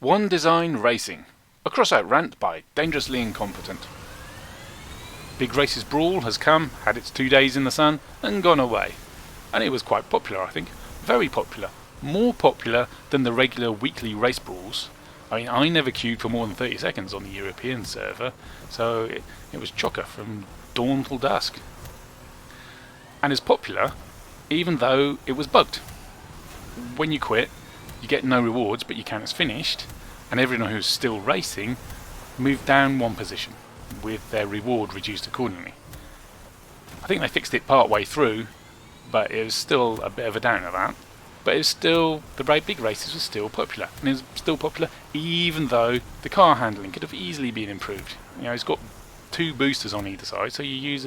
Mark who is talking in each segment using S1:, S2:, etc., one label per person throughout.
S1: One Design Racing, a Crossout rant by Dangerously Incompetent. Big Races Brawl has come, had its 2 days in the sun, and gone away. And it was quite popular, I think. Very popular. More popular than the regular weekly race brawls. I mean, I never queued for more than 30 seconds on the European server, so it was chocker from dawn till dusk. And it's popular, even though it was bugged. When you quit, you get no rewards, but you count as finished, and everyone who's still racing moved down one position, with their reward reduced accordingly. I think they fixed it part way through, but it was still a bit of a downer that. But it was still, the big races were still popular, and it was still popular even though the car handling could have easily been improved. You know, it's got 2 boosters on either side, so you use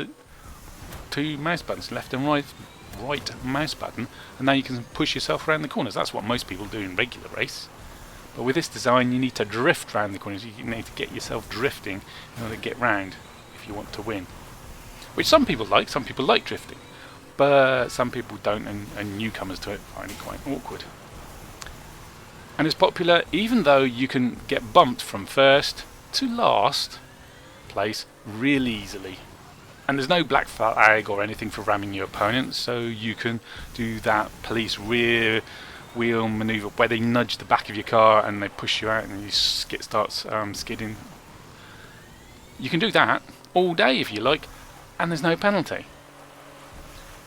S1: 2 mouse buttons, left and right mouse button, and now you can push yourself around the corners. That's what most people do in regular race. But with this design, you need to drift around the corners. You need to get yourself drifting in order to get round if you want to win. Which some people like. Some people like drifting, but some people don't, and newcomers to it find it quite awkward. And it's popular even though you can get bumped from first to last place real easily. And there's no black flag or anything for ramming your opponent, so you can do that police rear wheel manoeuvre where they nudge the back of your car and they push you out and you starts skidding. You can do that all day if you like, and there's no penalty.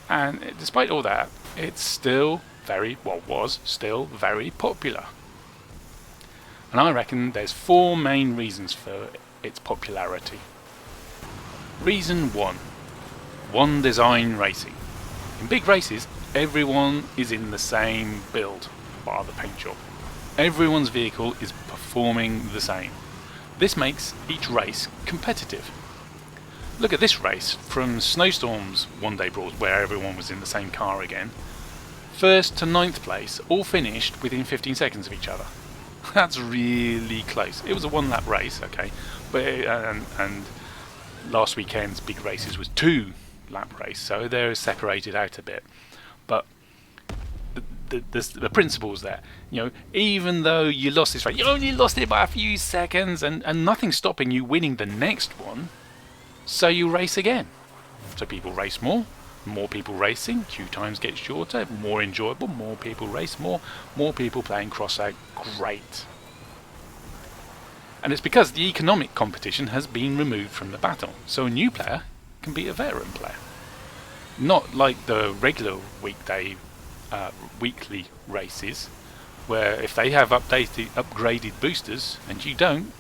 S1: And despite all that, it's still was still very popular. And I reckon there's 4 main reasons for its popularity. Reason 1. One Design Racing. In big races, everyone is in the same build, bar the paint job. Everyone's vehicle is performing the same. This makes each race competitive. Look at this race from Snowstorm's one-day brawls, where everyone was in the same car again. 1st to 9th place, all finished within 15 seconds of each other. That's really close. It was a 1-lap race, okay, but and last weekend's big races was 2-lap race, so they're separated out a bit. But the principle's there. You know, even though you lost this race, you only lost it by a few seconds, and nothing's stopping you winning the next one. So you race again. So people race more people racing, queue times get shorter, more enjoyable, more people race more people playing Crossout, great. And it's because the economic competition has been removed from the battle, so a new player can beat a veteran player. Not like the regular weekly races, where if they have upgraded boosters and you don't,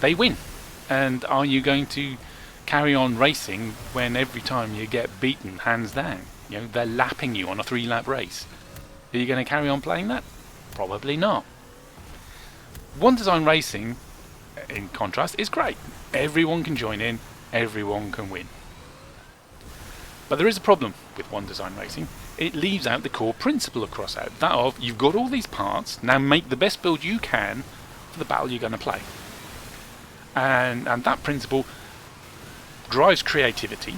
S1: they win. And are you going to carry on racing when every time you get beaten hands down? You know, they're lapping you on a 3-lap race. Are you going to carry on playing that? Probably not. One Design Racing, in contrast, is great. Everyone can join in, everyone can win. But there is a problem with One Design Racing. It leaves out the core principle of Crossout, that of, you've got all these parts, now make the best build you can for the battle you're going to play. And that principle drives creativity,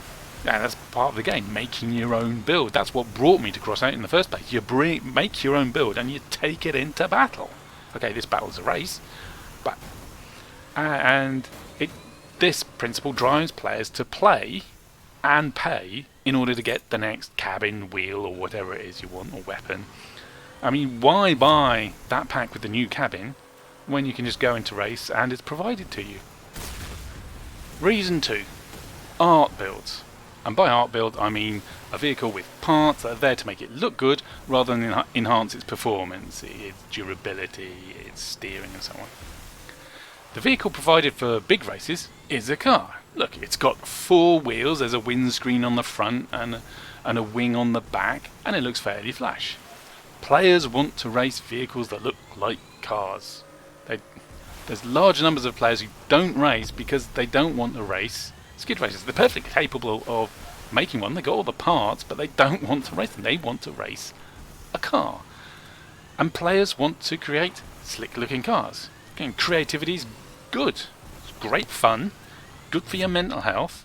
S1: and that's part of the game, making your own build. That's what brought me to Crossout in the first place. You make your own build and you take it into battle. Okay, this battle's a race, but this principle drives players to play and pay in order to get the next cabin, wheel, or whatever it is you want, or weapon. I mean, why buy that pack with the new cabin when you can just go into race and it's provided to you? Reason 2. Art builds. And by art build I mean a vehicle with parts that are there to make it look good rather than enhance its performance, its durability, its steering and so on. The vehicle provided for big races is a car. Look, it's got 4 wheels, there's a windscreen on the front and a wing on the back, and it looks fairly flash. Players want to race vehicles that look like cars. There's large numbers of players who don't race because they don't want to race skid races. They're perfectly capable of making one, they've got all the parts, but they don't want to race them. They want to race a car. And players want to create slick looking cars. Again, creativity is good. It's great fun, good for your mental health,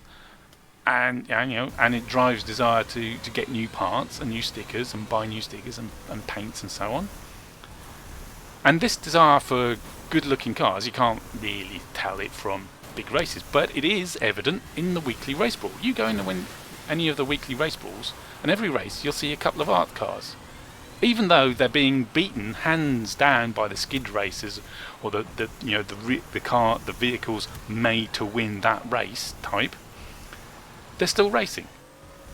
S1: and it drives desire to get new parts and new stickers and buy new stickers and paints and so on. And this desire for good looking cars, you can't really tell it from big races, but it is evident in the weekly race brawl. You go into any of the weekly race brawls, and every race you'll see a couple of art cars. Even though they're being beaten hands down by the skid racers or the vehicles made to win that race type, they're still racing.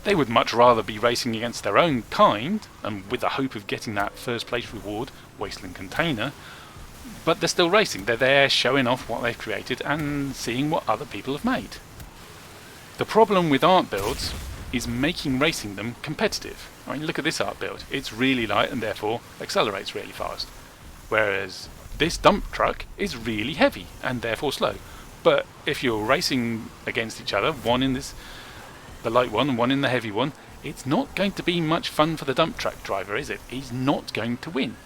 S1: They would much rather be racing against their own kind and with the hope of getting that first place reward, Wasteland Container, but they're still racing. They're there showing off what they've created and seeing what other people have made. The problem with art builds is making racing them competitive. I mean, look at this art build. It's really light and therefore accelerates really fast. Whereas this dump truck is really heavy and therefore slow. But if you're racing against each other, one in the light one and one in the heavy one, it's not going to be much fun for the dump truck driver, is it? He's not going to win.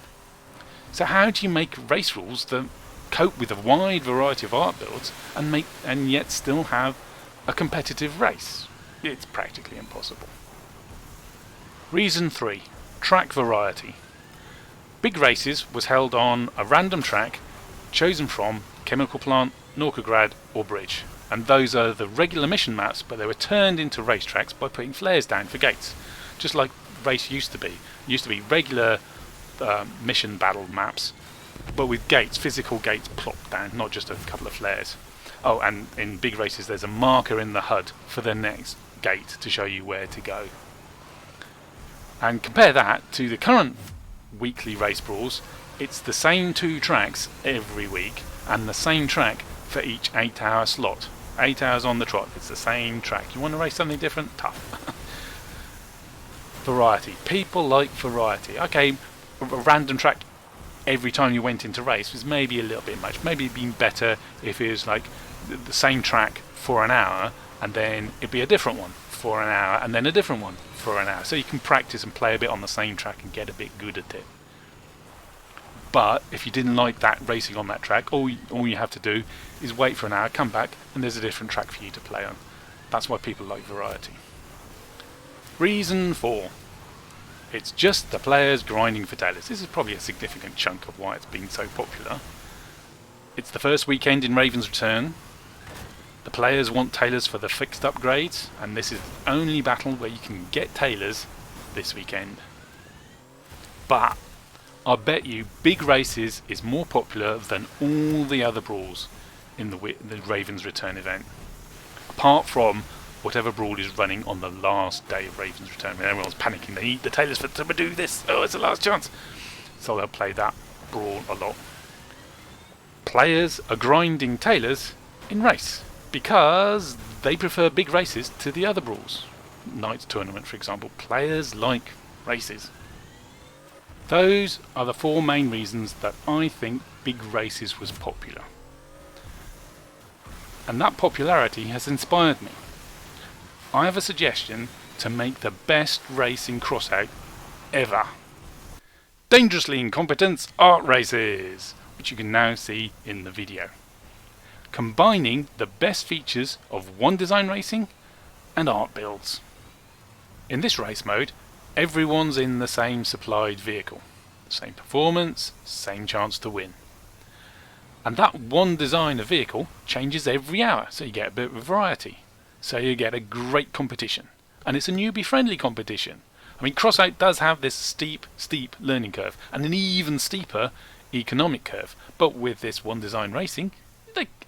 S1: So how do you make race rules that cope with a wide variety of art builds and yet still have a competitive race? It's practically impossible. Reason 3. Track variety. Big Races was held on a random track chosen from Chemical Plant, Norcograd or Bridge. And those are the regular mission maps, but they were turned into racetracks by putting flares down for gates. Just like race used to be. It used to be regular mission battle maps, but with gates, physical gates plopped down, not just a couple of flares. Oh, and in Big Races there's a marker in the HUD for the next gate to show you where to go. And compare that to the current weekly race brawls. It's the same 2 tracks every week and the same track for each 8-hour slot. 8 hours on the trot, it's the same track. You want to race something different? Tough. Variety. People like variety. Okay, a random track every time you went into race was maybe a little bit much. Maybe it'd been better if it was like the same track for an hour and then it'd be a different one for an hour and then a different one for an hour. So you can practice and play a bit on the same track and get a bit good at it. But if you didn't like that racing on that track, all you have to do is wait for an hour, come back, and there's a different track for you to play on. That's why people like variety. Reason 4. It's just the players grinding for tailors. This is probably a significant chunk of why it's been so popular. It's the first weekend in Ravens Rturn. The players want tailors for the fixed upgrades, and this is the only battle where you can get tailors this weekend. But I bet you Big Races is more popular than all the other brawls in the Ravens Rturn event. Apart from whatever brawl is running on the last day of Ravens Rturn, when everyone's panicking, they need the tailors to do this, oh it's the last chance. So they'll play that brawl a lot. Players are grinding tailors in race because they prefer Big Races to the other brawls. Knights Tournament, for example. Players like races. Those are the 4 main reasons that I think Big Races was popular. And that popularity has inspired me. I have a suggestion to make the best race in Crossout ever. Dangerously Incompetent's art races, which you can now see in the video. Combining the best features of one design racing and art builds. In this race mode, everyone's in the same supplied vehicle. Same performance, same chance to win. And that one design of vehicle changes every hour, so you get a bit of variety. So you get a great competition. And it's a newbie friendly competition. I mean, Crossout does have this steep learning curve, and an even steeper economic curve. But with this one design racing,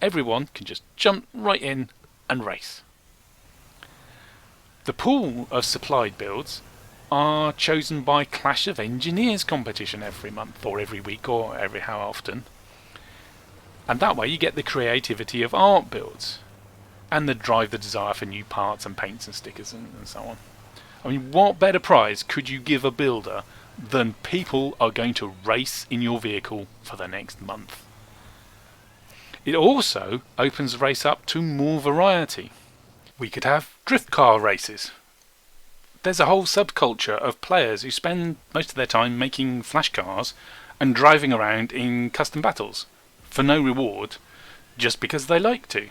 S1: everyone can just jump right in and race. The pool of supplied builds are chosen by Clash of Engineers competition every month or every week or every how often. And that way you get the creativity of art builds and the desire for new parts and paints and stickers and so on. I mean, what better prize could you give a builder than people are going to race in your vehicle for the next month? It also opens the race up to more variety. We could have drift car races. There's a whole subculture of players who spend most of their time making flash cars and driving around in custom battles for no reward, just because they like to.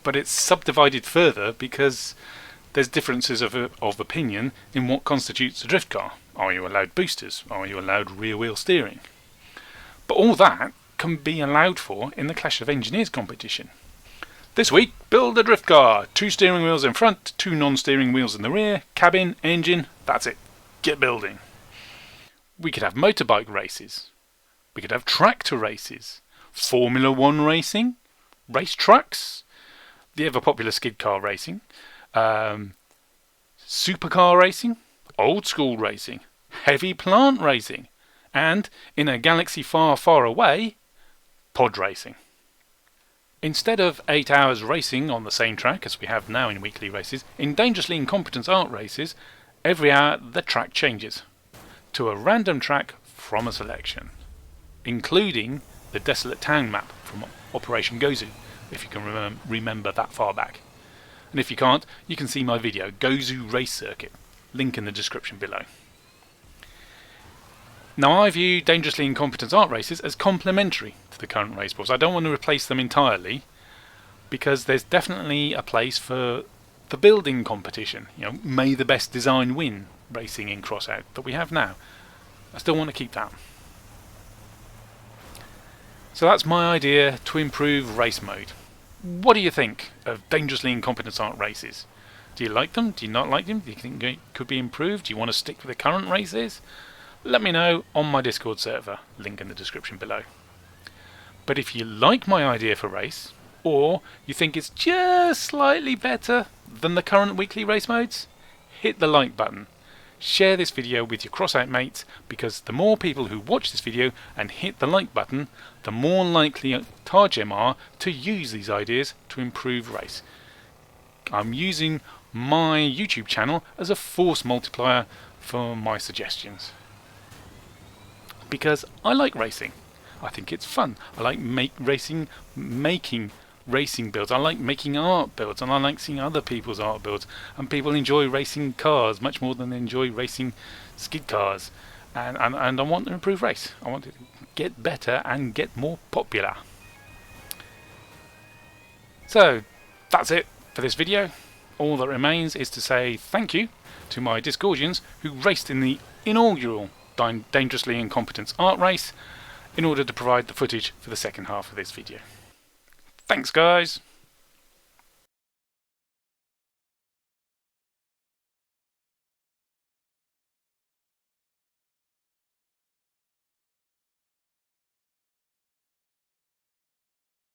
S1: But it's subdivided further because there's differences of opinion in what constitutes a drift car. Are you allowed boosters? Are you allowed rear wheel steering? But all that can be allowed for in the Clash of Engineers competition. This week, build a drift car. 2 steering wheels in front, 2 non-steering wheels in the rear, cabin, engine, that's it. Get building. We could have motorbike races. We could have tractor races. Formula 1 racing. Race trucks. The ever popular skid car racing. Supercar racing. Old school racing. Heavy plant racing. And, in a galaxy far, far away, pod racing. Instead of 8 hours racing on the same track as we have now in weekly races, in Dangerously Incompetent art races, every hour the track changes to a random track from a selection, including the Desolate Town map from Operation Gozu, if you can remember that far back. And if you can't, you can see my video, Gozu Race Circuit, link in the description below. Now, I view Dangerously Incompetent art races as complementary to the current race balls. I don't want to replace them entirely, because there's definitely a place for the building competition. You know, may the best design win racing in Crossout that we have now. I still want to keep that. So that's my idea to improve race mode. What do you think of Dangerously Incompetent art races? Do you like them? Do you not like them? Do you think it could be improved? Do you want to stick with the current races? Let me know on my Discord server, link in the description below. But if you like my idea for race, or you think it's just slightly better than the current weekly race modes, hit the like button. Share this video with your Crossout mates, because the more people who watch this video and hit the like button, the more likely Targem are to use these ideas to improve race. I'm using my YouTube channel as a force multiplier for my suggestions. Because I like racing. I think it's fun. I like making racing builds. I like making art builds, and I like seeing other people's art builds. And people enjoy racing cars much more than they enjoy racing skid cars. And I want to improve race. I want to get better and get more popular. So that's it for this video. All that remains is to say thank you to my Discordians who raced in the inaugural Dangerously Incompetent art race in order to provide the footage for the second half of this video. Thanks guys!